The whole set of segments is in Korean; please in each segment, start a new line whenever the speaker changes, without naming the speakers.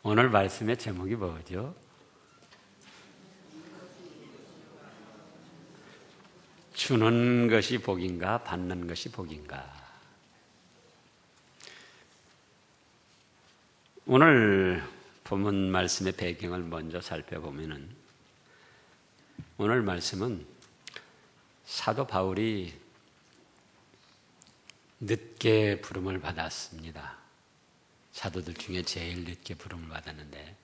오늘 말씀의 제목이 뭐죠? 주는 것이 복인가 받는 것이 복인가? 오늘 본문 말씀의 배경을 먼저 살펴보면은 오늘 말씀은 사도 바울이 늦게 부름을 받았습니다. 사도들 중에 제일 늦게 부름을 받았는데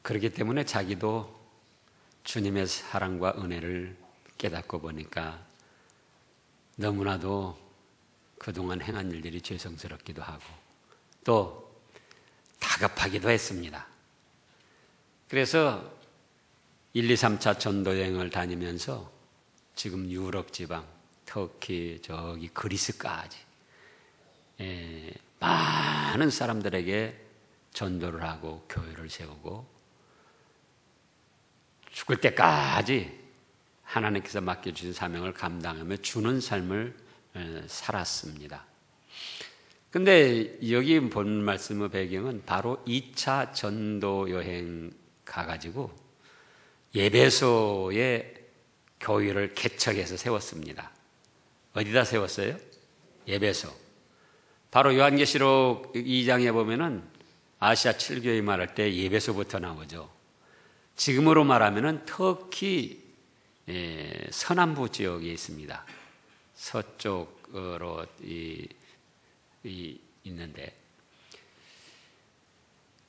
그렇기 때문에 자기도 주님의 사랑과 은혜를 깨닫고 보니까 너무나도 그동안 행한 일들이 죄송스럽기도 하고 또 다급하기도 했습니다. 그래서 1, 2, 3차 전도여행을 다니면서 지금 유럽 지방, 터키, 저기 그리스까지 많은 사람들에게 전도를 하고 교회를 세우고 죽을 때까지 하나님께서 맡겨주신 사명을 감당하며 주는 삶을 살았습니다. 근데 여기 본 말씀의 배경은 바로 2차 전도 여행 가가지고 예배소에 교회를 개척해서 세웠습니다. 어디다 세웠어요? 예배소. 바로 요한계시록 2장에 보면은 아시아 7교회 말할 때 예배소부터 나오죠. 지금으로 말하면은 터키 서남부 지역에 있습니다. 서쪽으로 있는데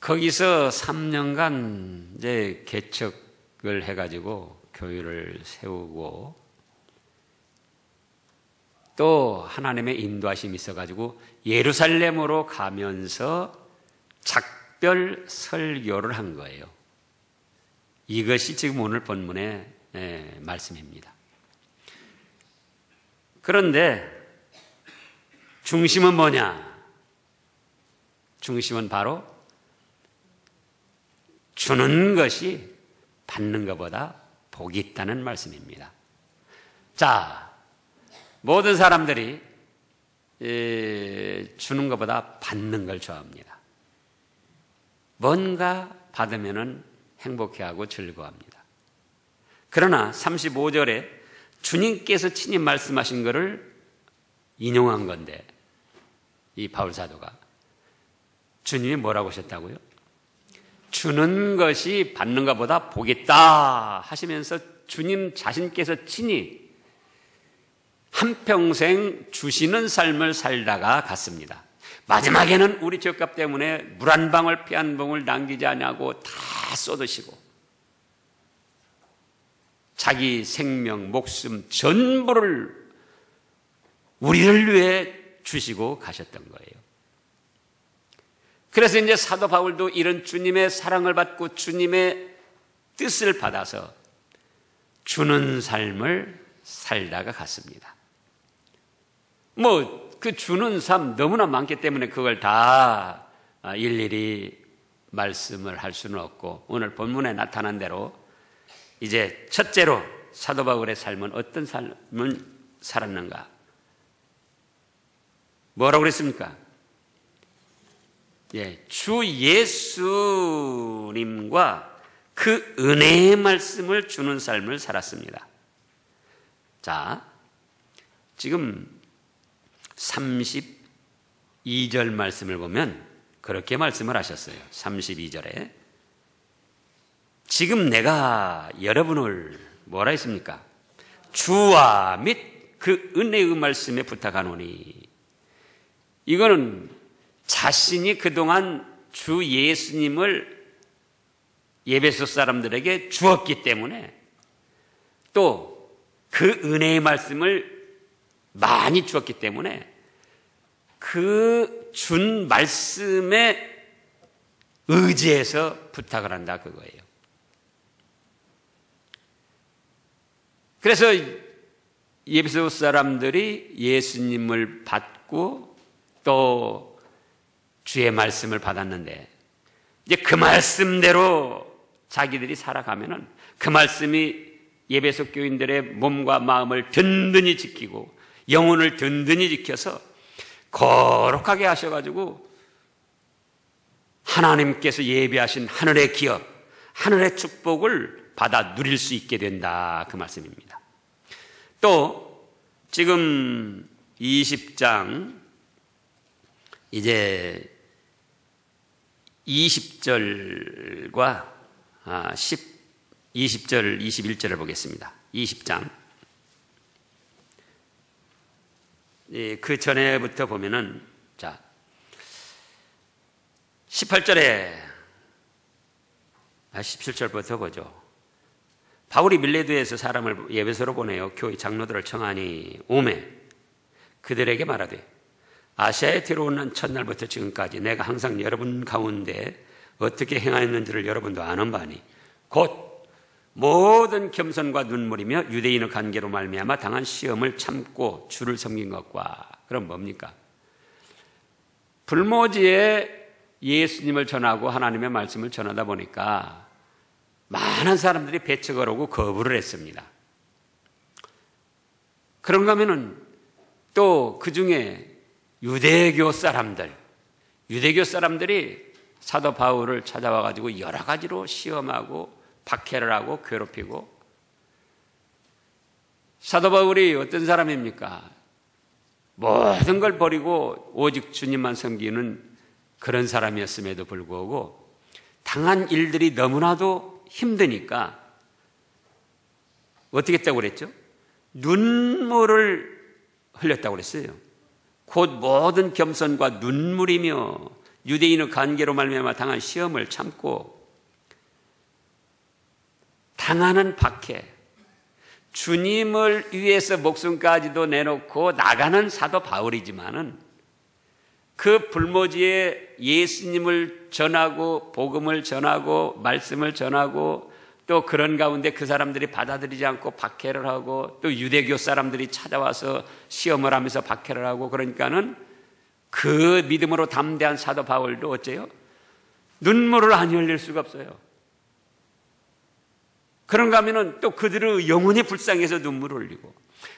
거기서 3년간 이제 개척을 해가지고 교회를 세우고 또 하나님의 인도하심이 있어가지고 예루살렘으로 가면서 작별 설교를 한 거예요. 이것이 지금 오늘 본문의 말씀입니다. 그런데 중심은 뭐냐? 중심은 바로 주는 것이 받는 것보다 복이 있다는 말씀입니다. 자, 모든 사람들이 주는 것보다 받는 걸 좋아합니다. 뭔가 받으면 행복해하고 즐거워합니다. 그러나 35절에 주님께서 친히 말씀하신 것을 인용한 건데 이 바울 사도가 주님이 뭐라고 하셨다고요? 주는 것이 받는 것보다 복이 있다 하시면서 주님 자신께서 친히 한평생 주시는 삶을 살다가 갔습니다. 마지막에는 우리 죄값 때문에 물 한 방울 피 한 방울 남기지 않냐고 다 쏟으시고 자기 생명, 목숨 전부를 우리를 위해 주시고 가셨던 거예요. 그래서 이제 사도 바울도 이런 주님의 사랑을 받고 주님의 뜻을 받아서 주는 삶을 살다가 갔습니다. 그 주는 삶 너무나 많기 때문에 그걸 다 일일이 말씀을 할 수는 없고 오늘 본문에 나타난 대로 이제 첫째로 사도 바울의 삶은 어떤 삶을 살았는가? 뭐라고 그랬습니까? 주 예수님과 그 은혜의 말씀을 주는 삶을 살았습니다. 자, 지금 32절 말씀을 보면 그렇게 말씀을 하셨어요. 32절에 지금 내가 여러분을 뭐라 했습니까? 주와 및 그 은혜의 말씀에 부탁하노니 이거는 자신이 그동안 주 예수님을 예배소 사람들에게 주었기 때문에 또 그 은혜의 말씀을 많이 주었기 때문에 그 준 말씀에 의지해서 부탁을 한다 그거예요. 그래서 예배소 사람들이 예수님을 받고 또 주의 말씀을 받았는데 이제 그 말씀대로 자기들이 살아가면은 그 말씀이 예배소 교인들의 몸과 마음을 든든히 지키고 영혼을 든든히 지켜서 거룩하게 하셔가지고 하나님께서 예비하신 하늘의 기업, 하늘의 축복을 받아 누릴 수 있게 된다, 그 말씀입니다. 또 지금 20장 이제 20절과 20절, 21절을 보겠습니다. 20장. 그 전에부터 보면은, 자, 18절에, 17절부터 보죠. 바울이 밀레도에서 사람을 예배소로 보내어 교회 장로들을 청하니 오매 그들에게 말하되 아시아에 들어온 첫날부터 지금까지 내가 항상 여러분 가운데 어떻게 행하였는지를 여러분도 아는 바니 곧 모든 겸손과 눈물이며 유대인의 관계로 말미암아 당한 시험을 참고 주를 섬긴 것과, 그럼 뭡니까? 불모지에 예수님을 전하고 하나님의 말씀을 전하다 보니까 많은 사람들이 배척을 하고 거부를 했습니다. 그런가 하면은 또 그 중에 유대교 사람들이 사도 바울을 찾아와 가지고 여러 가지로 시험하고 박해를 하고 괴롭히고, 사도 바울이 어떤 사람입니까? 모든 걸 버리고 오직 주님만 섬기는 그런 사람이었음에도 불구하고 당한 일들이 너무나도 힘드니까 어떻게 했다고 그랬죠? 눈물을 흘렸다고 그랬어요. 곧 모든 겸손과 눈물이며 유대인의 관계로 말미암아 당한 시험을 참고 당하는 박해, 주님을 위해서 목숨까지도 내놓고 나가는 사도 바울이지만은 그 불모지에 예수님을 전하고 복음을 전하고 말씀을 전하고 또 그런 가운데 그 사람들이 받아들이지 않고 박해를 하고 또 유대교 사람들이 찾아와서 시험을 하면서 박해를 하고, 그러니까는 그 믿음으로 담대한 사도 바울도 어째요? 눈물을 안 흘릴 수가 없어요. 그런가 하면은 또 그들의 영혼이 불쌍해서 눈물을 흘리고,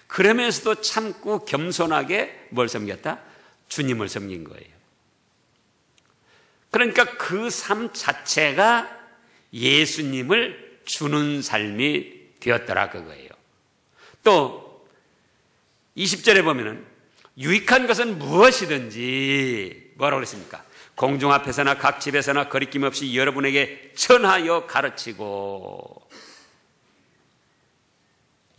그러면서도 참고 겸손하게 뭘 섬겼다? 주님을 섬긴 거예요. 그러니까 그 삶 자체가 예수님을 주는 삶이 되었더라, 그거예요. 또 20절에 보면은 유익한 것은 무엇이든지 뭐라고 그랬습니까? 공중 앞에서나 각 집에서나 거리낌 없이 여러분에게 전하여 가르치고.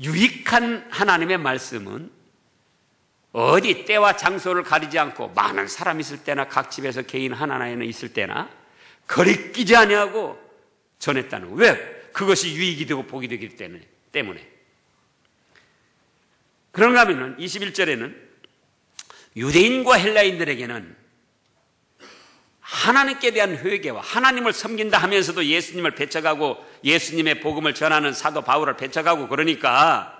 유익한 하나님의 말씀은 어디 때와 장소를 가리지 않고 많은 사람이 있을 때나 각 집에서 개인 하나하나 있을 때나 거리끼지 아니하고 전했다는 거예요. 왜? 그것이 유익이 되고 복이 되기 때문에. 그런가 하면 21절에는 유대인과 헬라인들에게는 하나님께 대한 회개와 하나님을 섬긴다 하면서도 예수님을 배척하고 예수님의 복음을 전하는 사도 바울을 배척하고 그러니까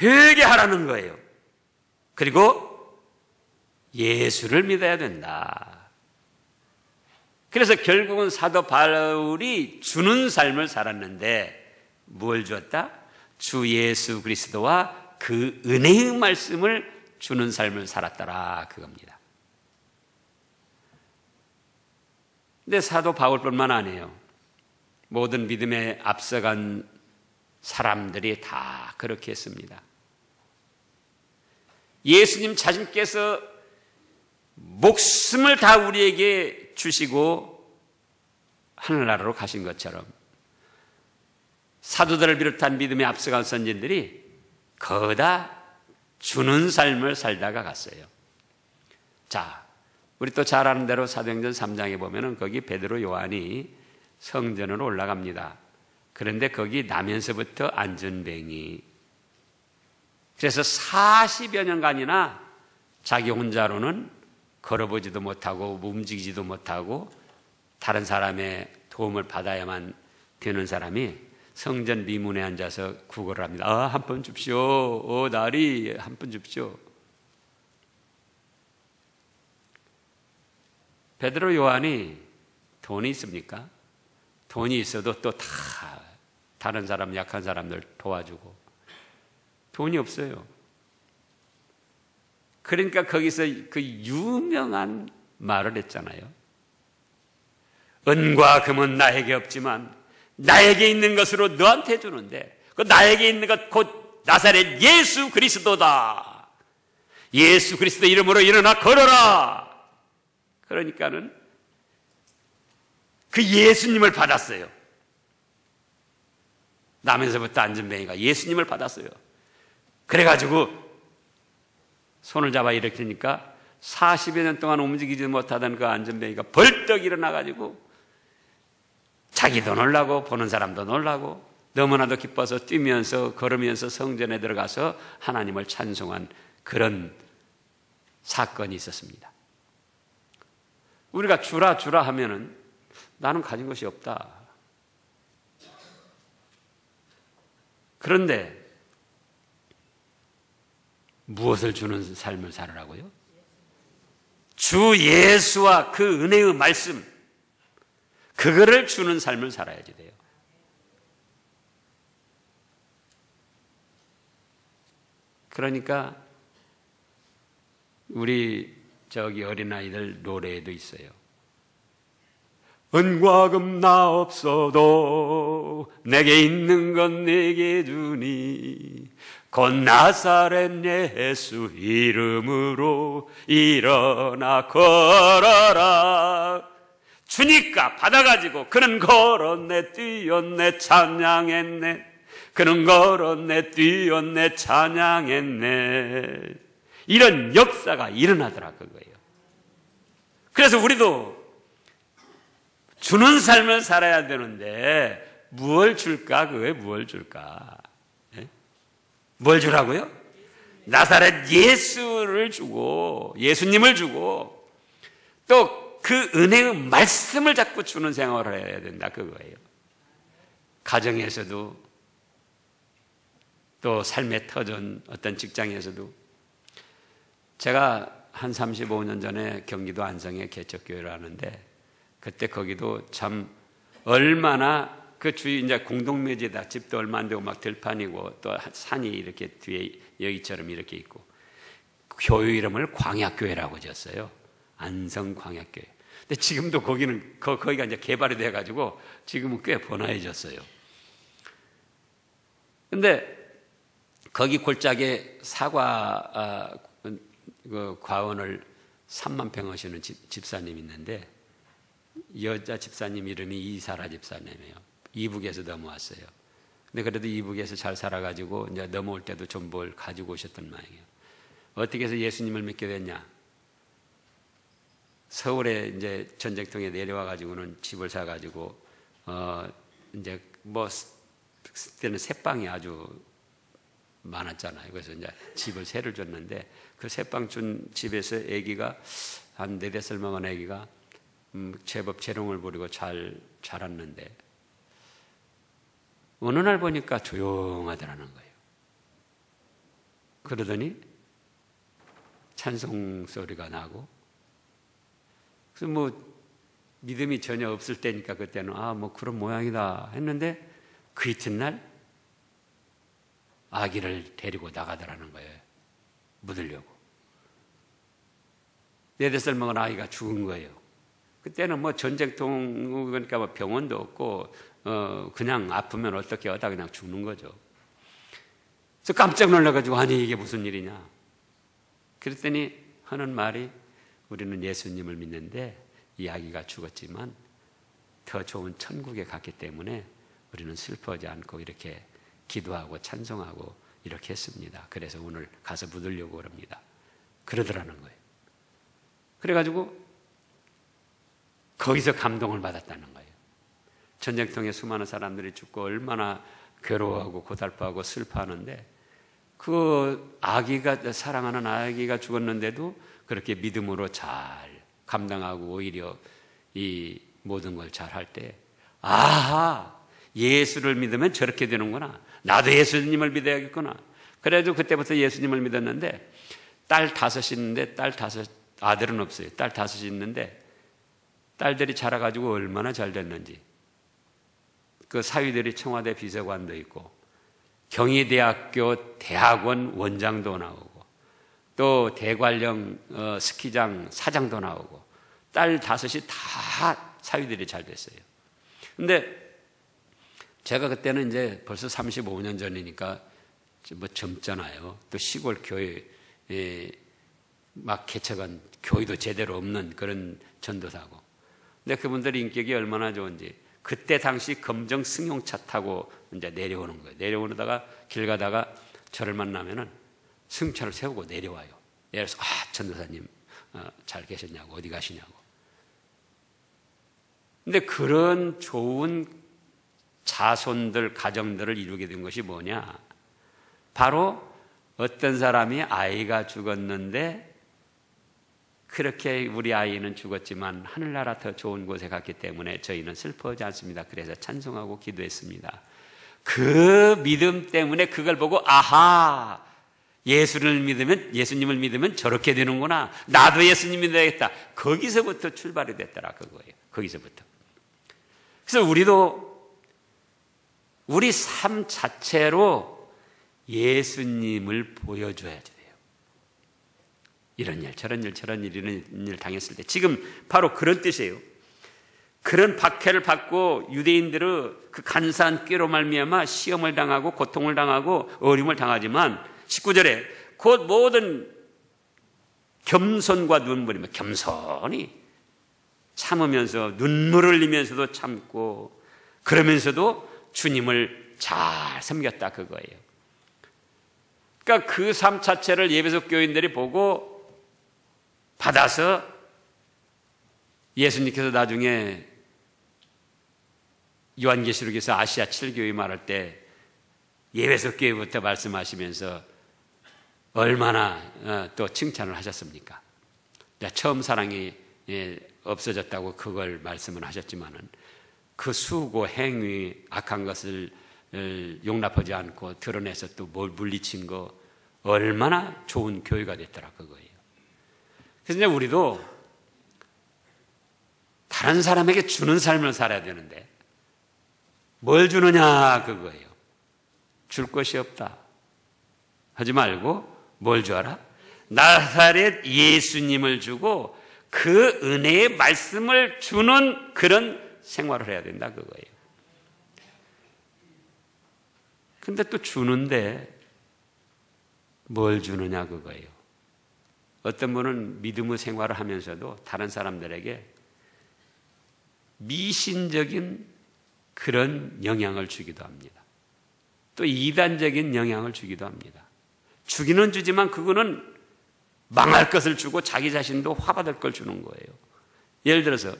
회개하라는 거예요. 그리고 예수를 믿어야 된다. 그래서 결국은 사도 바울이 주는 삶을 살았는데 뭘 주었다? 주 예수 그리스도와 그 은혜의 말씀을 주는 삶을 살았더라, 그겁니다. 근데 사도 바울뿐만 아니에요. 모든 믿음에 앞서간 사람들이 다 그렇게 했습니다. 예수님 자신께서 목숨을 다 우리에게 주시고 하늘나라로 가신 것처럼 사도들을 비롯한 믿음에 앞서간 선진들이 거다 주는 삶을 살다가 갔어요. 자, 우리 또 잘 아는 대로 사도행전 3장에 보면은 거기 베드로 요한이 성전으로 올라갑니다. 그런데 거기 나면서부터 안전뱅이, 그래서 40여 년간이나 자기 혼자로는 걸어보지도 못하고 움직이지도 못하고 다른 사람의 도움을 받아야만 되는 사람이 성전 미문에 앉아서 구걸을 합니다. 한 번 줍시오. 나리 한 번 줍시오. 베드로 요한이 돈이 있습니까? 돈이 있어도 또 다 다른 사람, 약한 사람들 도와주고, 돈이 없어요. 그러니까 거기서 그 유명한 말을 했잖아요. 은과 금은 나에게 없지만 나에게 있는 것으로 너한테 주는데 그 나에게 있는 것 곧 나사렛 예수 그리스도다. 예수 그리스도 이름으로 일어나 걸어라. 그러니까는 그 예수님을 받았어요. 나면서부터 안전뱅이가 예수님을 받았어요. 그래가지고 손을 잡아 일으키니까 40여 년 동안 움직이지 못하던 그 안전뱅이가 벌떡 일어나가지고 자기도 놀라고 보는 사람도 놀라고 너무나도 기뻐서 뛰면서 걸으면서 성전에 들어가서 하나님을 찬송한 그런 사건이 있었습니다. 우리가 주라 주라 하면은 나는 가진 것이 없다. 그런데 무엇을 주는 삶을 살으라고요? 주 예수와 그 은혜의 말씀, 그거를 주는 삶을 살아야지 돼요. 그러니까 우리 어린아이들 노래에도 있어요. 은과 금 나 없어도 내게 있는 건 내게 주니 곧 나사렛 예수 이름으로 일어나 걸어라. 주니까 받아가지고 그는 걸었네 뛰었네 찬양했네. 그는 걸었네 뛰었네 찬양했네. 이런 역사가 일어나더라 그거예요. 그래서 우리도 주는 삶을 살아야 되는데 무엇을 줄까? 그거에 무엇을 줄까? 네? 뭘 주라고요? 나사렛 예수를 주고 예수님을 주고 또 그 은혜의 말씀을 자꾸 주는 생활을 해야 된다 그거예요. 가정에서도 또 삶의 터전 어떤 직장에서도 제가 한 35년 전에 경기도 안성에 개척교회를 하는데 그때 거기도 참 얼마나 그 주위 이제 공동묘지다 집도 얼마 안 되고 막 들판이고 또 산이 이렇게 뒤에 여기처럼 이렇게 있고 교회 이름을 광약교회라고 지었어요. 안성 광약교회. 근데 지금도 거기는 거기가 이제 개발이 돼가지고 지금은 꽤 번화해졌어요. 근데 거기 골짜기에 사과 그 과원을 3만 평 하시는 집사님이 있는데 여자 집사님 이름이 이사라 집사님이에요. 이북에서 넘어왔어요. 근데 그래도 이북에서 잘 살아가지고 이제 넘어올 때도 좀 뭘 가지고 오셨던 모양이에요. 어떻게 해서 예수님을 믿게 됐냐? 서울에 이제 전쟁통에 내려와가지고는 집을 사가지고 이제 뭐 그때는 새빵이 아주 많았잖아요. 그래서 이제 집을 새를 줬는데 그 새빵 준 집에서 아기가 한 4-5살 먹은 아기가 제법 재롱을 부리고 잘 자랐는데 어느 날 보니까 조용하더라는 거예요. 그러더니 찬송 소리가 나고 그래서 뭐 믿음이 전혀 없을 때니까 그때는 뭐 그런 모양이다 했는데 그 이튿날 아기를 데리고 나가더라는 거예요. 묻으려고. 4-5살 먹은 아이가 죽은 거예요. 그때는 뭐 전쟁통 그러니까 뭐 병원도 없고 그냥 아프면 어떻게 하다 그냥 죽는 거죠. 그래서 깜짝 놀라가지고 아니 이게 무슨 일이냐. 그랬더니 하는 말이 우리는 예수님을 믿는데 이 아기가 죽었지만 더 좋은 천국에 갔기 때문에 우리는 슬퍼하지 않고 이렇게 기도하고 찬송하고 이렇게 했습니다. 그래서 오늘 가서 묻으려고 그럽니다. 그러더라는 거예요. 그래가지고 거기서 감동을 받았다는 거예요. 전쟁통에 수많은 사람들이 죽고 얼마나 괴로워하고 고달파하고 슬퍼하는데 그 아기가 사랑하는 아기가 죽었는데도 그렇게 믿음으로 잘 감당하고 오히려 이 모든 걸 잘 할 때 아하 예수를 믿으면 저렇게 되는구나. 나도 예수님을 믿어야겠구나. 그래도 그때부터 예수님을 믿었는데 딸 5이 있는데 아들은 없어요. 딸 5이 있는데 딸들이 자라가지고 얼마나 잘 됐는지 그 사위들이 청와대 비서관도 있고 경희대학교 대학원 원장도 나오고 또 대관령 스키장 사장도 나오고 딸 5이 다 사위들이 잘 됐어요. 근데 제가 그때는 이제 벌써 35년 전이니까 뭐 젊잖아요. 또 시골 교회 막 개척한 교회도 제대로 없는 그런 전도사고. 근데 그분들이 인격이 얼마나 좋은지 그때 당시 검정 승용차 타고 이제 내려오는 거예요. 내려오다가 길 가다가 저를 만나면은 승용차를 세우고 내려와요. 그래서 전도사님 잘 계셨냐고, 어디 가시냐고. 근데 그런 좋은 자손들, 가정들을 이루게 된 것이 뭐냐? 바로 어떤 사람이 아이가 죽었는데 그렇게 우리 아이는 죽었지만 하늘나라 더 좋은 곳에 갔기 때문에 저희는 슬퍼하지 않습니다. 그래서 찬송하고 기도했습니다. 그 믿음 때문에 그걸 보고 아하, 예수님을 믿으면 저렇게 되는구나. 나도 예수님 믿어야겠다. 거기서부터 출발이 됐더라 그거예요. 거기서부터. 그래서 우리도 우리 삶 자체로 예수님을 보여줘야 돼요. 이런 일, 저런 일, 저런 일, 이런 일 당했을 때 지금 바로 그런 뜻이에요. 그런 박해를 받고 유대인들은 그 간사한 꾀로 말미암아 시험을 당하고 고통을 당하고 어려움을 당하지만 19절에 곧 모든 겸손과 눈물이며 겸손히 참으면서 눈물을 흘리면서도 참고 그러면서도 주님을 잘 섬겼다 그거예요. 그러니까 그 삶 자체를 예배석 교인들이 보고 받아서 예수님께서 나중에 요한계시록에서 아시아 7교회 말할 때 예배석 교회부터 말씀하시면서 얼마나 또 칭찬을 하셨습니까? 처음 사랑이 없어졌다고 그걸 말씀을 하셨지만은 그 수고, 행위, 악한 것을 용납하지 않고 드러내서 또 뭘 물리친 거 얼마나 좋은 교회가 됐더라 그거예요. 그래서 이제 우리도 다른 사람에게 주는 삶을 살아야 되는데 뭘 주느냐 그거예요. 줄 것이 없다 하지 말고 뭘 주어라? 나사렛 예수님을 주고 그 은혜의 말씀을 주는 그런 생활을 해야 된다 그거예요. 근데 또 주는데 뭘 주느냐 그거예요. 어떤 분은 믿음의 생활을 하면서도 다른 사람들에게 미신적인 그런 영향을 주기도 합니다. 또 이단적인 영향을 주기도 합니다. 주기는 주지만 그거는 망할 것을 주고 자기 자신도 화받을 걸 주는 거예요. 예를 들어서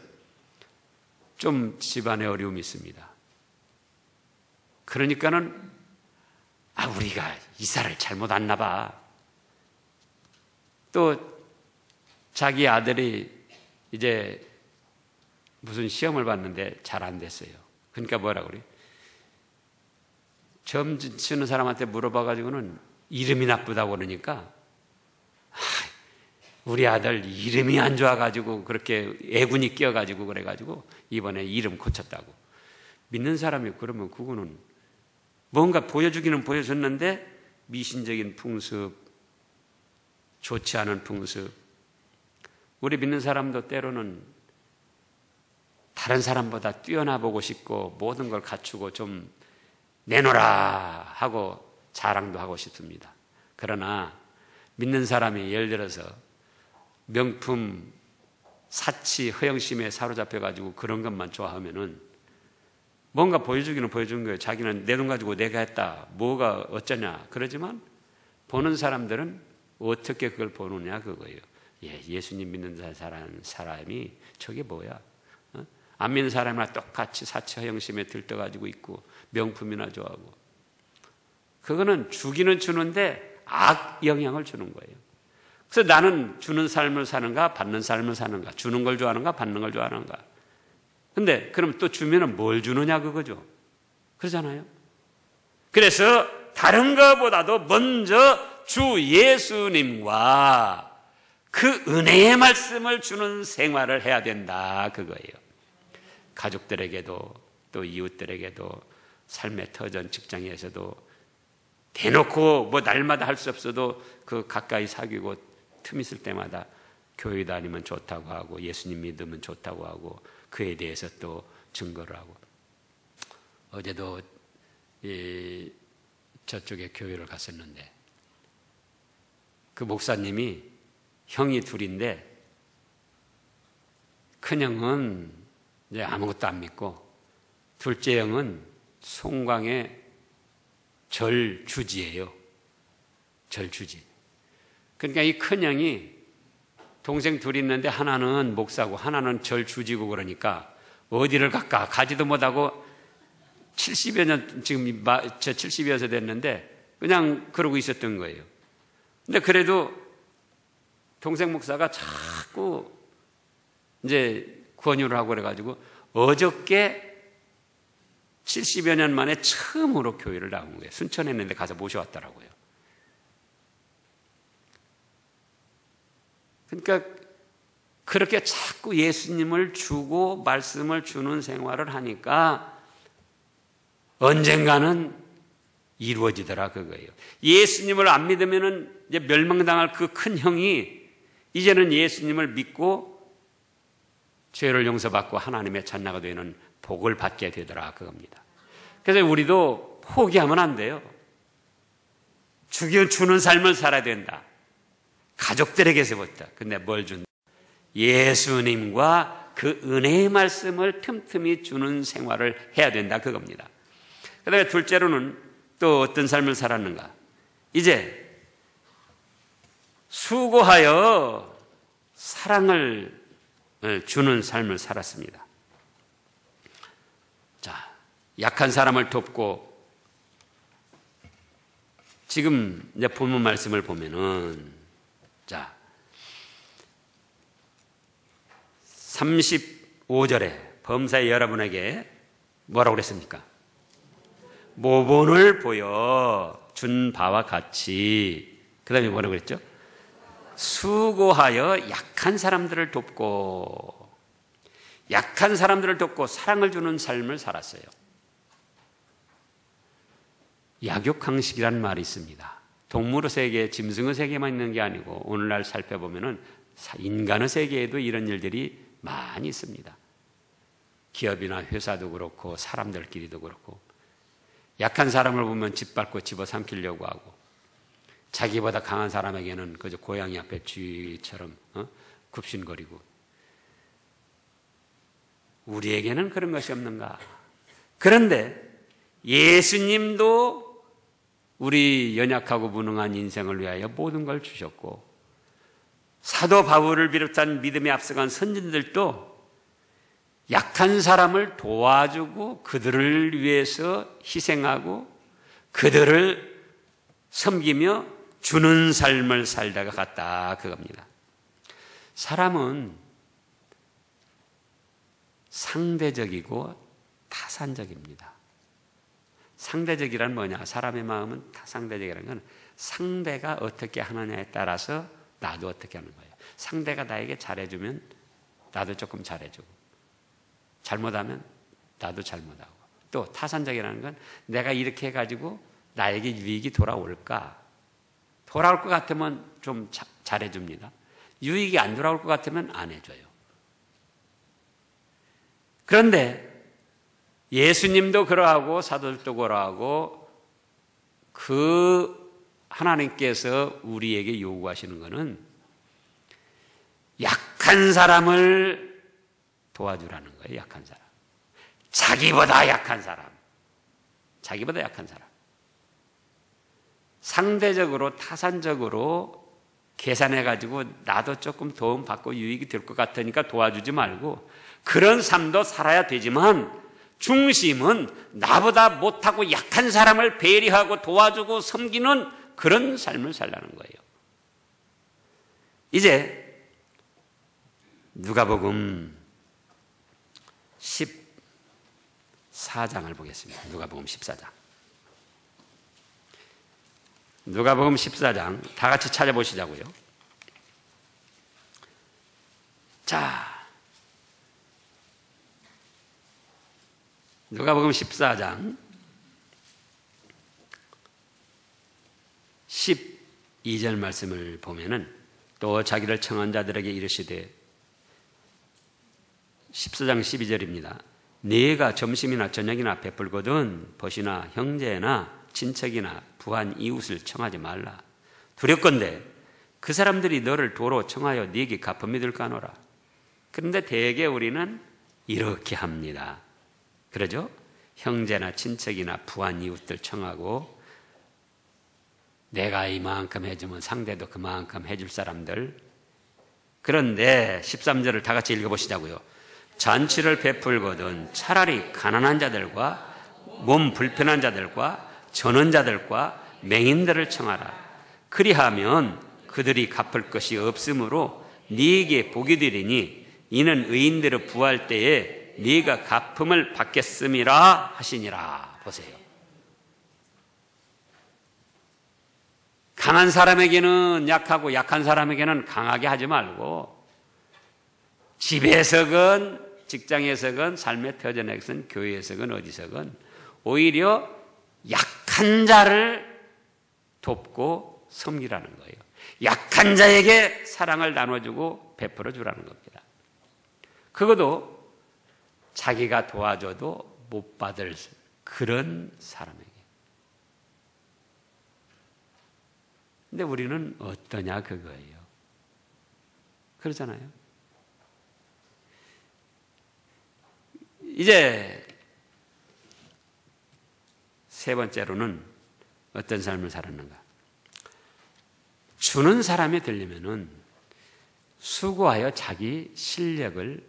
좀 집안에 어려움이 있습니다. 그러니까는 우리가 이사를 잘못 왔나 봐. 또 자기 아들이 이제 무슨 시험을 봤는데 잘 안 됐어요. 그러니까 뭐라고 그래요? 점 치는 사람한테 물어봐가지고는 이름이 나쁘다고 그러니까 우리 아들 이름이 안 좋아가지고 그렇게 애군이 끼어가지고 그래가지고 이번에 이름 고쳤다고. 믿는 사람이 그러면 그거는 뭔가 보여주기는 보여줬는데 미신적인 풍습, 좋지 않은 풍습. 우리 믿는 사람도 때로는 다른 사람보다 뛰어나 보고 싶고 모든 걸 갖추고 좀 내놓으라 하고 자랑도 하고 싶습니다. 그러나 믿는 사람이 예를 들어서 명품, 사치, 허영심에 사로잡혀가지고 그런 것만 좋아하면은 뭔가 보여주기는 보여준 거예요. 자기는 내 돈 가지고 내가 했다. 뭐가 어쩌냐. 그러지만 보는 사람들은 어떻게 그걸 보느냐 그거예요. 예수님 믿는 사람이 저게 뭐야. 안 믿는 사람이랑 똑같이 사치 허영심에 들떠가지고 있고 명품이나 좋아하고 그거는 주기는 주는데 악 영향을 주는 거예요. 그래서 나는 주는 삶을 사는가 받는 삶을 사는가 주는 걸 좋아하는가 받는 걸 좋아하는가. 근데 그럼 또 주면은 뭘 주느냐 그거죠. 그러잖아요. 그래서 다른 것보다도 먼저 주 예수님과 그 은혜의 말씀을 주는 생활을 해야 된다 그거예요. 가족들에게도 또 이웃들에게도 삶의 터전 직장에서도 대놓고 뭐 날마다 할 수 없어도 그 가까이 사귀고 틈 있을 때마다 교회 다니면 좋다고 하고 예수님 믿으면 좋다고 하고 그에 대해서 또 증거를 하고. 어제도 저쪽에 교회를 갔었는데 그 목사님이 형이 둘인데 큰형은 이제 아무것도 안 믿고 둘째 형은 송광의 절주지예요. 절주지. 그러니까 이 큰형이 동생 둘이 있는데 하나는 목사고 하나는 절주지고 그러니까 어디를 갈까 가지도 못하고 70여 년 지금 저 70여서 됐는데 그냥 그러고 있었던 거예요. 근데 그래도 동생 목사가 자꾸 이제 권유를 하고 그래가지고 어저께 70여 년 만에 처음으로 교회를 나온 거예요. 순천에 있는데 가서 모셔왔더라고요. 그러니까 그렇게 자꾸 예수님을 주고 말씀을 주는 생활을 하니까 언젠가는 이루어지더라 그거예요. 예수님을 안 믿으면은 이제 멸망당할 그 큰 형이 이제는 예수님을 믿고 죄를 용서받고 하나님의 자녀가 되는 복을 받게 되더라 그겁니다. 그래서 우리도 포기하면 안 돼요. 주는 삶을 살아야 된다. 가족들에게서부터. 근데 뭘 준다? 예수님과 그 은혜의 말씀을 틈틈이 주는 생활을 해야 된다 그겁니다. 그 다음에 둘째로는 또 어떤 삶을 살았는가? 이제 수고하여 사랑을 주는 삶을 살았습니다. 자, 약한 사람을 돕고 지금 이제 본문 말씀을 보면은 자 35절에 범사의 여러분에게 뭐라고 그랬습니까? 모본을 보여 준 바와 같이 그 다음에 뭐라고 그랬죠? 수고하여 약한 사람들을 돕고 사랑을 주는 삶을 살았어요. 약육강식이라는 말이 있습니다. 동물의 세계, 짐승의 세계만 있는 게 아니고 오늘날 살펴보면은 인간의 세계에도 이런 일들이 많이 있습니다. 기업이나 회사도 그렇고 사람들끼리도 그렇고 약한 사람을 보면 짓밟고 집어삼키려고 하고 자기보다 강한 사람에게는 그저 고양이 앞에 쥐처럼 굽신거리고 우리에게는 그런 것이 없는가? 그런데 예수님도 우리 연약하고 무능한 인생을 위하여 모든 걸 주셨고 사도 바울을 비롯한 믿음에 앞서간 선진들도 약한 사람을 도와주고 그들을 위해서 희생하고 그들을 섬기며 주는 삶을 살다가 갔다 그겁니다. 사람은 상대적이고 타산적입니다. 상대적이란 뭐냐? 사람의 마음은 상대적이라는 건 상대가 어떻게 하느냐에 따라서 나도 어떻게 하는 거예요. 상대가 나에게 잘해주면 나도 조금 잘해주고 잘못하면 나도 잘못하고 또 타산적이라는 건 내가 이렇게 해가지고 나에게 유익이 돌아올까? 돌아올 것 같으면 좀 잘해줍니다. 유익이 안 돌아올 것 같으면 안 해줘요. 그런데 예수님도 그러하고 사도들도 그러하고 그 하나님께서 우리에게 요구하시는 것은 약한 사람을 도와주라는 거예요. 약한 사람. 자기보다 약한 사람. 자기보다 약한 사람. 상대적으로 타산적으로 계산해가지고 나도 조금 도움 받고 유익이 될 것 같으니까 도와주지 말고 그런 삶도 살아야 되지만 중심은 나보다 못하고 약한 사람을 배려하고 도와주고 섬기는 그런 삶을 살라는 거예요. 이제 누가복음 14장을 보겠습니다. 누가복음 14장. 누가복음 14장 다 같이 찾아보시자고요. 자, 누가복음 14장 12절 말씀을 보면은 또 자기를 청한 자들에게 이르시되 14장 12절입니다. 네가 점심이나 저녁이나 베풀거든 벗이나 형제나 친척이나 부한 이웃을 청하지 말라. 두렵건대 그 사람들이 너를 도로 청하여 네게 갚음이 될까노라. 그런데 대개 우리는 이렇게 합니다. 그러죠? 형제나 친척이나 부한 이웃들 청하고 내가 이만큼 해주면 상대도 그만큼 해줄 사람들. 그런데 13절을 다 같이 읽어보시자고요. 잔치를 베풀거든 차라리 가난한 자들과 몸 불편한 자들과 전원자들과 맹인들을 청하라. 그리하면 그들이 갚을 것이 없으므로 네게 복이 되리니 이는 의인들을 부할 때에 네가 갚음을 받겠음이라 하시니라. 보세요. 강한 사람에게는 약하고 약한 사람에게는 강하게 하지 말고 집에서건 직장에서건 삶의 터전에서건 교회에서건 어디서건 오히려 약한 자를 돕고 섬기라는 거예요. 약한 자에게 사랑을 나눠주고 베풀어 주라는 겁니다. 그것도 자기가 도와줘도 못 받을 그런 사람에게. 근데 우리는 어떠냐 그거예요. 그러잖아요. 이제 세 번째로는 어떤 삶을 살았는가? 주는 사람이 되려면은 수고하여 자기 실력을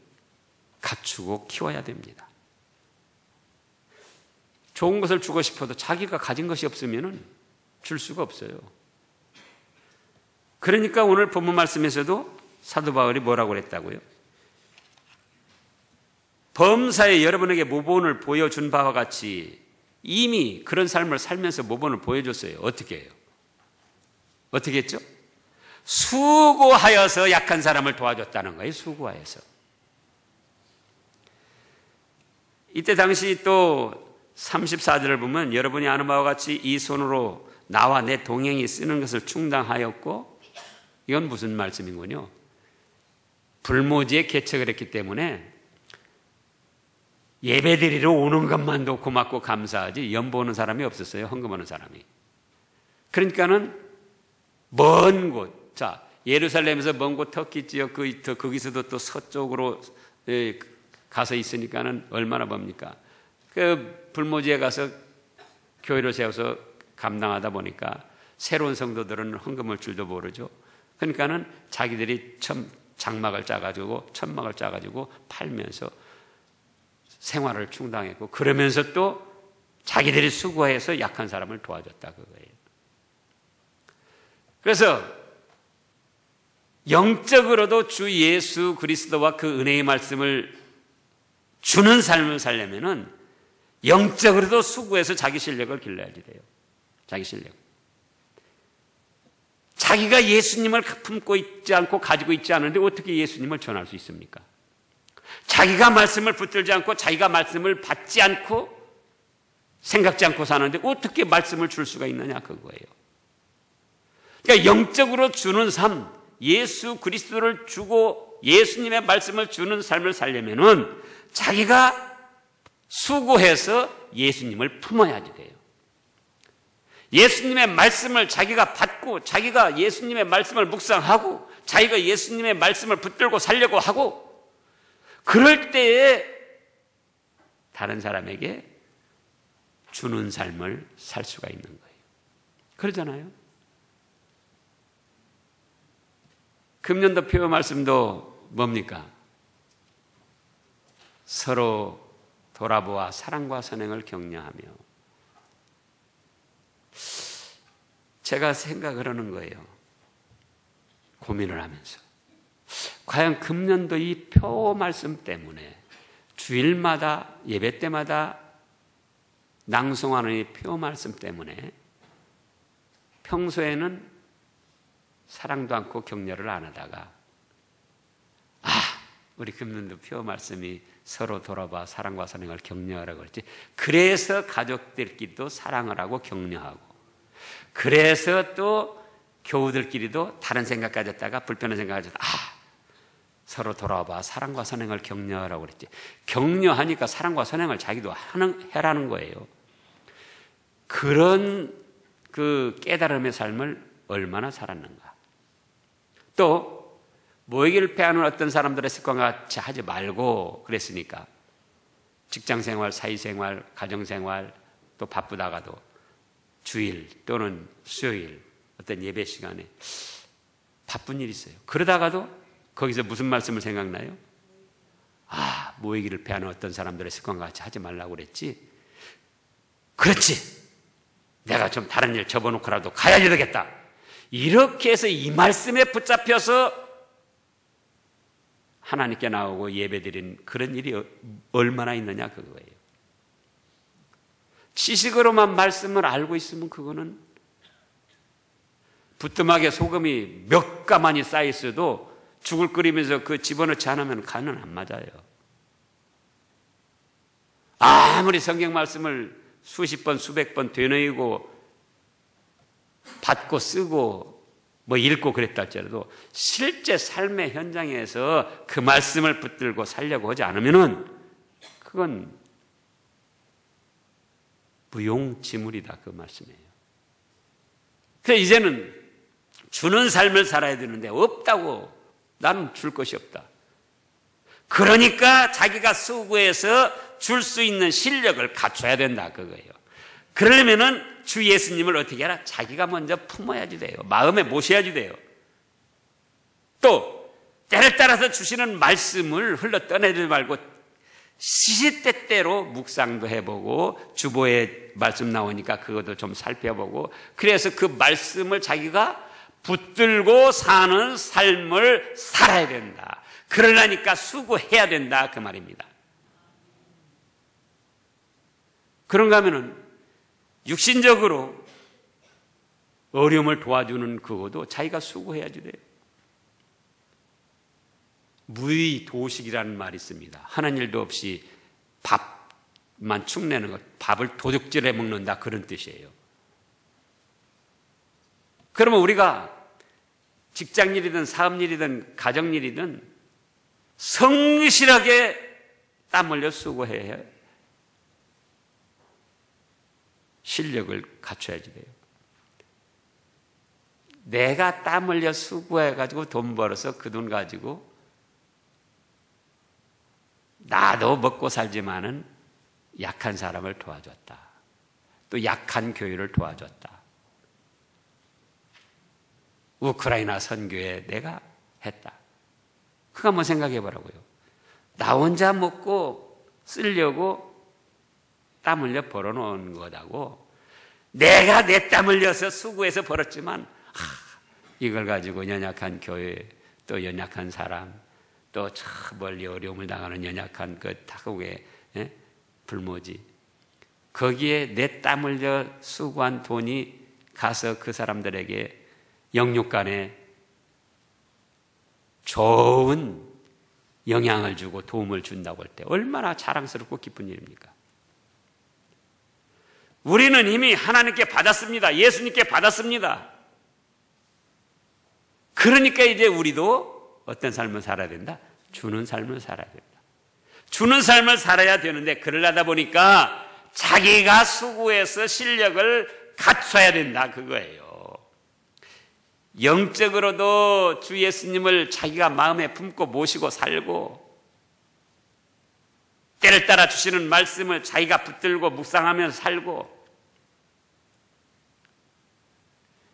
갖추고 키워야 됩니다. 좋은 것을 주고 싶어도 자기가 가진 것이 없으면은 줄 수가 없어요. 그러니까 오늘 본문 말씀에서도 사도 바울이 뭐라고 그랬다고요? 범사에 여러분에게 모본을 보여준 바와 같이 이미 그런 삶을 살면서 모본을 보여줬어요. 어떻게 해요? 어떻게 했죠? 수고하여서 약한 사람을 도와줬다는 거예요. 수고하여서. 이때 당시 또 34절을 보면 여러분이 아는 바와 같이 이 손으로 나와 내 동행이 쓰는 것을 충당하였고, 이건 무슨 말씀이군요? 불모지에 개척을 했기 때문에 예배드리러 오는 것만도 고맙고 감사하지 연보는 사람이 없었어요. 헌금하는 사람이. 그러니까는 먼 곳, 자 예루살렘에서 먼 곳 터키 지역 거기서도 또 서쪽으로 가서 있으니까는 얼마나 멉니까? 그 불모지에 가서 교회를 세워서 감당하다 보니까 새로운 성도들은 헌금을 줄도 모르죠. 그러니까는 자기들이 장막을 짜가지고 천막을 짜가지고 팔면서 생활을 충당했고, 그러면서 또 자기들이 수고해서 약한 사람을 도와줬다 그거예요. 그래서 영적으로도 주 예수 그리스도와 그 은혜의 말씀을 주는 삶을 살려면은 영적으로도 수고해서 자기 실력을 길러야지 돼요. 자기 실력. 자기가 예수님을 품고 있지 않고 가지고 있지 않은데 어떻게 예수님을 전할 수 있습니까? 자기가 말씀을 붙들지 않고 자기가 말씀을 받지 않고 생각지 않고 사는데 어떻게 말씀을 줄 수가 있느냐 그거예요. 그러니까 영적으로 주는 삶, 예수 그리스도를 주고 예수님의 말씀을 주는 삶을 살려면은 자기가 수고해서 예수님을 품어야지 돼요. 예수님의 말씀을 자기가 받고 자기가 예수님의 말씀을 묵상하고 자기가 예수님의 말씀을 붙들고 살려고 하고, 그럴 때에 다른 사람에게 주는 삶을 살 수가 있는 거예요. 그러잖아요. 금년도 표어 말씀도 뭡니까? 서로 돌아보아 사랑과 선행을 격려하며. 제가 생각을 하는 거예요. 고민을 하면서. 과연 금년도 이 표 말씀 때문에 주일마다 예배 때마다 낭송하는 이 표 말씀 때문에 평소에는 사랑도 않고 격려를 안 하다가 우리 금년도 표 말씀이 서로 돌아봐 사랑과 선행을 격려하라고 그랬지. 그래서 가족들끼리도 사랑을 하고 격려하고, 그래서 또 교우들끼리도 다른 생각 가졌다가 불편한 생각 가졌다. 서로 돌아와봐. 사랑과 선행을 격려하라고 그랬지. 격려하니까 사랑과 선행을 자기도 해라는 거예요. 그런 그 깨달음의 삶을 얼마나 살았는가. 또 모이기를 패하는 어떤 사람들의 습관과 같이 하지 말고 그랬으니까 직장생활, 사회생활, 가정생활 또 바쁘다가도 주일 또는 수요일 어떤 예배 시간에 바쁜 일이 있어요. 그러다가도 거기서 무슨 말씀을 생각나요? 모이기를 패하는 어떤 사람들의 습관과 같이 하지 말라고 그랬지. 그렇지. 내가 좀 다른 일 접어놓고라도 가야지 되겠다. 이렇게 해서 이 말씀에 붙잡혀서 하나님께 나오고 예배드린 그런 일이 얼마나 있느냐 그거예요. 지식으로만 말씀을 알고 있으면 그거는 부뚜막에 소금이 몇 가마니 쌓여있어도 죽을 끓이면서 그 집어넣지 않으면 간은 안 맞아요. 아무리 성경 말씀을 수십 번 수백 번 되뇌이고 받고 쓰고 뭐 읽고 그랬다 할지라도 실제 삶의 현장에서 그 말씀을 붙들고 살려고 하지 않으면은 그건 무용지물이다 그 말씀이에요. 그래서 이제는 주는 삶을 살아야 되는데 없다고. 나는 줄 것이 없다. 그러니까 자기가 수고해서 줄 수 있는 실력을 갖춰야 된다 그거예요. 그러려면은 주 예수님을 어떻게 하라? 자기가 먼저 품어야지 돼요. 마음에 모셔야지 돼요. 또 때를 따라서 주시는 말씀을 흘러 떠내지 말고 시시때때로 묵상도 해보고 주보에 말씀 나오니까 그것도 좀 살펴보고 그래서 그 말씀을 자기가 붙들고 사는 삶을 살아야 된다. 그러려니까 수고해야 된다 그 말입니다. 그런가 하면은 육신적으로 어려움을 도와주는 그것도 자기가 수고해야지 돼요. 무의도식이라는 말이 있습니다. 하는 일도 없이 밥만 축내는 것, 밥을 도둑질해 먹는다 그런 뜻이에요. 그러면 우리가 직장일이든 사업일이든 가정일이든 성실하게 땀 흘려 수고해야 실력을 갖춰야지 돼요. 내가 땀 흘려 수고해가지고 돈 벌어서 그 돈 가지고 나도 먹고 살지만은 약한 사람을 도와줬다. 또 약한 교회를 도와줬다. 우크라이나 선교에 내가 했다. 그거 한번 생각해 보라고요. 나 혼자 먹고 쓰려고 땀 흘려 벌어놓은 거다고. 내가 내 땀 흘려서 수고해서 벌었지만 이걸 가지고 연약한 교회 또 연약한 사람 또 저 멀리 어려움을 당하는 연약한 그 타국의 불모지 거기에 내 땀 흘려 수고한 돈이 가서 그 사람들에게 영육간에 좋은 영향을 주고 도움을 준다고 할 때 얼마나 자랑스럽고 기쁜 일입니까? 우리는 이미 하나님께 받았습니다. 예수님께 받았습니다. 그러니까 이제 우리도 어떤 삶을 살아야 된다? 주는 삶을 살아야 된다. 주는 삶을 살아야 되는데 그러려다 보니까 자기가 수고해서 실력을 갖춰야 된다 그거예요. 영적으로도 주 예수님을 자기가 마음에 품고 모시고 살고 때를 따라 주시는 말씀을 자기가 붙들고 묵상하면서 살고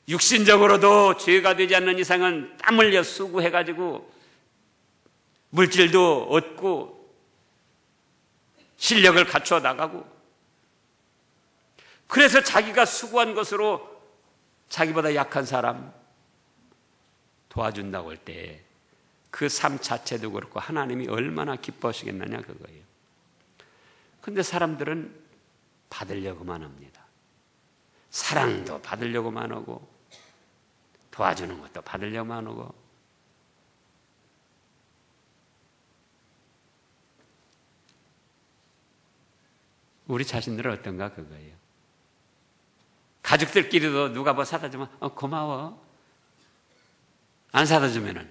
육신적으로도 죄가 되지 않는 이상은 땀 흘려 수고해가지고 물질도 얻고 실력을 갖춰 나가고 그래서 자기가 수고한 것으로 자기보다 약한 사람 도와준다고 할 때 그 삶 자체도 그렇고 하나님이 얼마나 기뻐하시겠느냐 그거예요. 그런데 사람들은 받으려고만 합니다. 사랑도 받으려고만 하고 도와주는 것도 받으려고만 하고 우리 자신들은 어떤가 그거예요. 가족들끼리도 누가 뭐 사다 주면 고마워. 안 사다 주면은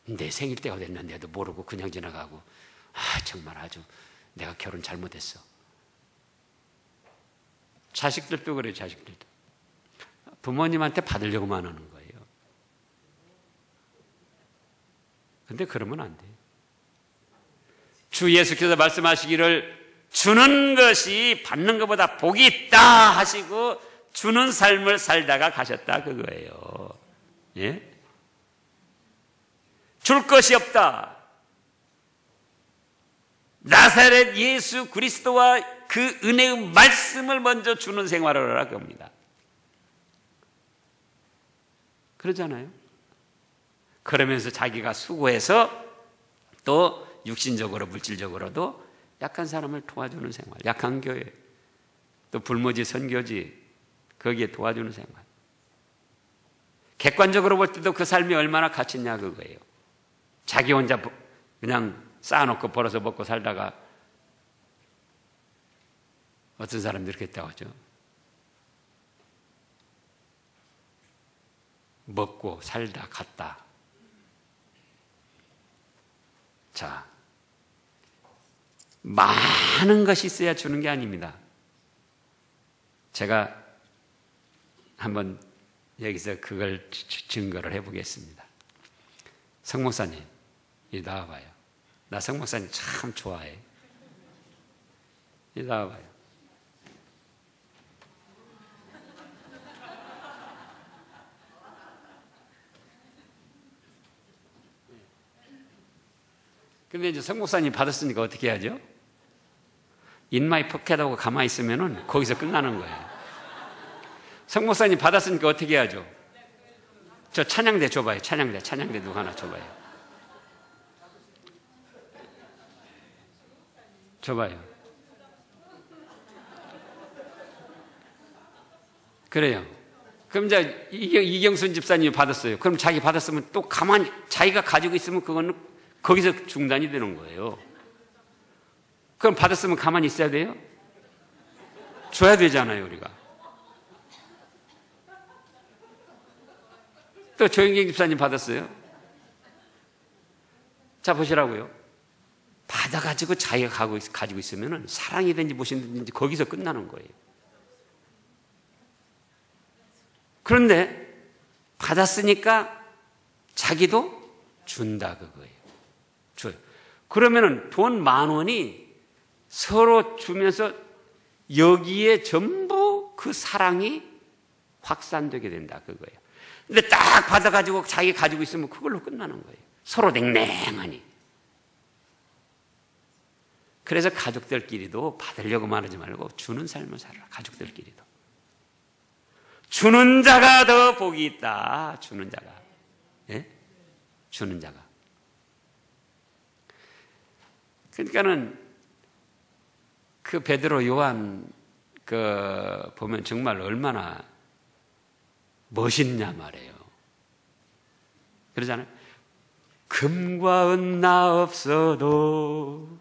내 생일 때가 됐는데도 모르고 그냥 지나가고, 정말 아주 내가 결혼 잘못했어. 자식들도 그래요. 자식들도 부모님한테 받으려고만 하는 거예요. 근데 그러면 안 돼요. 주 예수께서 말씀하시기를 주는 것이 받는 것보다 복이 있다 하시고 주는 삶을 살다가 가셨다 그거예요. 예? 줄 것이 없다. 나사렛 예수 그리스도와 그 은혜의 말씀을 먼저 주는 생활을 하라 그럽니다. 그러잖아요. 그러면서 자기가 수고해서 또 육신적으로 물질적으로도 약한 사람을 도와주는 생활, 약한 교회, 또 불모지 선교지 거기에 도와주는 생활. 객관적으로 볼 때도 그 삶이 얼마나 가치 있냐 그거예요. 자기 혼자 그냥 쌓아놓고 벌어서 먹고 살다가 어떤 사람들이 그랬다고 하죠. 먹고 살다 갔다. 자, 많은 것이 있어야 주는 게 아닙니다. 제가 한번 여기서 그걸 증거를 해보겠습니다. 성 목사님, 이리 나와봐요. 나 성 목사님 참 좋아해. 이리 나와봐요. 근데 이제 성 목사님 받았으니까 어떻게 해야죠? 인마이 포켓하고 가만히 있으면은 거기서 끝나는 거예요. 성 목사님 받았으니까 어떻게 해야죠? 저 찬양대 줘봐요. 찬양대 누구 하나 줘봐요. 줘봐요. 그래요. 그럼 이제 이경순 집사님이 받았어요. 그럼 자기 받았으면 또 가만히 자기가 가지고 있으면 그거는 거기서 중단이 되는 거예요. 그럼 받았으면 가만히 있어야 돼요? 줘야 되잖아요, 우리가. 또 조영경 집사님 받았어요? 자, 보시라고요. 받아가지고 자기가 가지고 있으면 사랑이든지 무엇이든지 거기서 끝나는 거예요. 그런데 받았으니까 자기도 준다 그거예요. 줘요. 그러면은 돈 10,000원이 서로 주면서 여기에 전부 그 사랑이 확산되게 된다 그거예요. 근데 딱 받아가지고 자기 가지고 있으면 그걸로 끝나는 거예요. 서로 냉랭하니. 그래서 가족들끼리도 받으려고만 하지 말고 주는 삶을 살아라. 가족들끼리도. 주는 자가 더 복이 있다. 주는 자가. 예? 주는 자가. 그러니까는 그 베드로 요한 보면 정말 얼마나 멋있냐 말이에요. 그러잖아요. 금과 은 나 없어도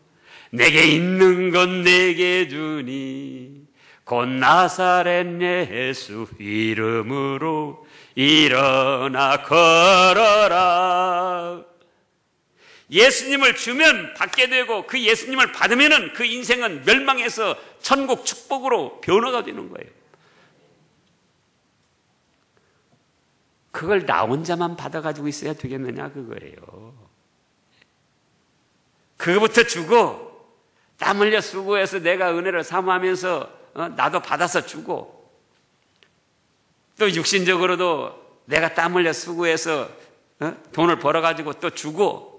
내게 있는 건 내게 주니 곧 나사렛 예수 이름으로 일어나 걸어라. 예수님을 주면 받게 되고 그 예수님을 받으면은 그 인생은 멸망에서 천국 축복으로 변화가 되는 거예요. 그걸 나 혼자만 받아가지고 있어야 되겠느냐 그거예요. 그거부터 주고 땀 흘려 수고해서 내가 은혜를 사모하면서 나도 받아서 주고 또 육신적으로도 내가 땀 흘려 수고해서 돈을 벌어가지고 또 주고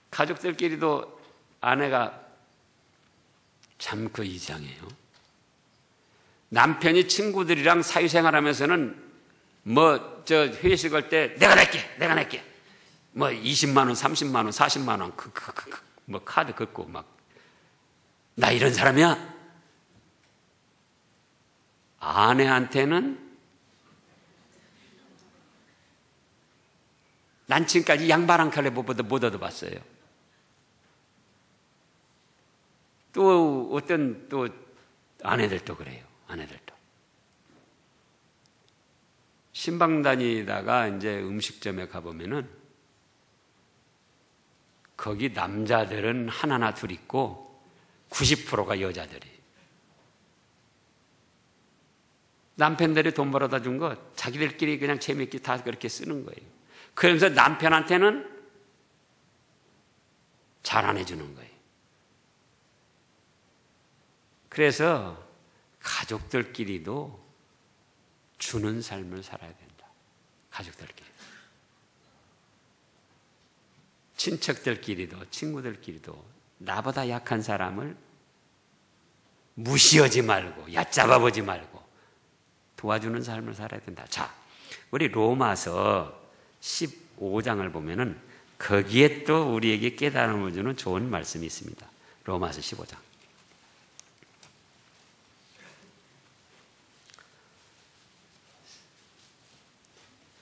가족들끼리도 아내가 참 그 이상해요. 남편이 친구들이랑 사회생활하면서는 회식할 때 내가 낼게 20만 원, 30만 원, 40만 원 카드 긁고 막 나 이런 사람이야. 아내한테는 난 지금까지 양반 한 칼에 못 얻어봤어요. 또 어떤 아내들도 그래요. 아내들도. 신방 다니다가 이제 음식점에 가보면은 거기 남자들은 하나나 둘 있고 90%가 여자들이. 남편들이 돈 벌어다 준 거 자기들끼리 그냥 재미있게 다 그렇게 쓰는 거예요. 그러면서 남편한테는 잘 안 해주는 거예요. 그래서 가족들끼리도 주는 삶을 살아야 된다. 가족들끼리. 친척들끼리도 친구들끼리도 나보다 약한 사람을 무시하지 말고 얕잡아 보지 말고 도와주는 삶을 살아야 된다. 자, 우리 로마서 15장을 보면은 거기에 또 우리에게 깨달음을 주는 좋은 말씀이 있습니다. 로마서 15장.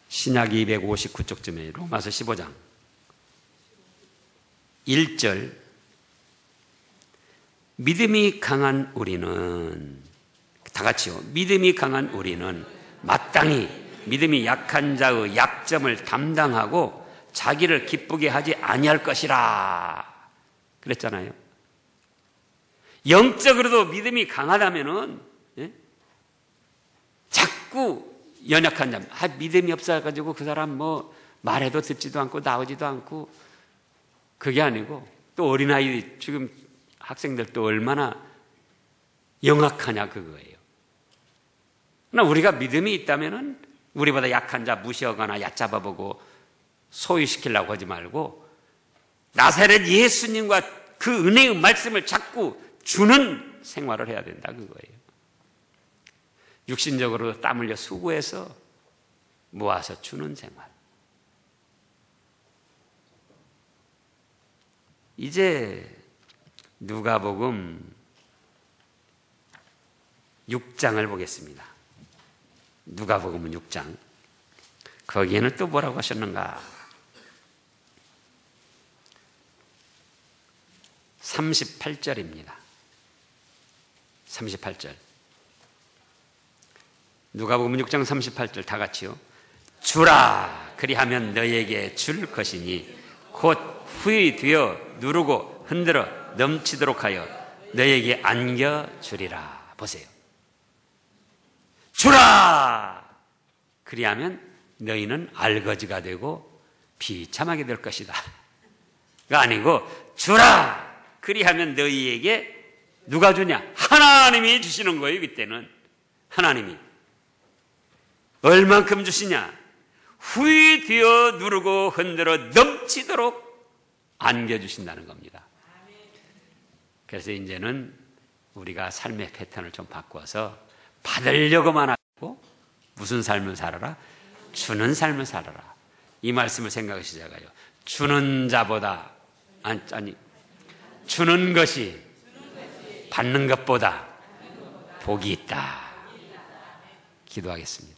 신약 259쪽쯤에 로마서 15장 1절. 믿음이 강한 우리는, 다 같이요. 믿음이 강한 우리는 마땅히 믿음이 약한 자의 약점을 담당하고 자기를 기쁘게 하지 아니할 것이라 그랬잖아요. 영적으로도 믿음이 강하다면은 자꾸 연약한 자, 믿음이 없어가지고 그 사람 뭐 말해도 듣지도 않고 나오지도 않고, 그게 아니고 또 어린아이 지금 학생들도 얼마나 영악하냐 그거예요. 그러나 우리가 믿음이 있다면은 우리보다 약한 자 무시하거나 얕잡아보고 소유시키려고 하지 말고 나사렛 예수님과 그 은혜의 말씀을 자꾸 주는 생활을 해야 된다 그거예요. 육신적으로 땀 흘려 수고해서 모아서 주는 생활. 이제 누가복음 6장을 보겠습니다. 누가복음 6장. 거기에는 또 뭐라고 하셨는가? 38절입니다. 38절. 누가복음 6장 38절 다 같이요. 주라 그리하면 너희에게 줄 것이니 곧 후히 되어 누르고 흔들어 넘치도록 하여 너희에게 안겨주리라. 보세요. 주라 그리하면 너희는 알거지가 되고 비참하게 될 것이다 가 아니고 주라 그리하면 너희에게 누가 주냐? 하나님이 주시는 거예요. 그때는 하나님이 얼만큼 주시냐? 후히 되어 누르고 흔들어 넘치도록 안겨주신다는 겁니다. 그래서 이제는 우리가 삶의 패턴을 좀 바꿔서 받으려고만 하고 무슨 삶을 살아라? 주는 삶을 살아라. 이 말씀을 생각하시자가요. 주는 자보다 아니 주는 것이 받는 것보다 복이 있다. 기도하겠습니다.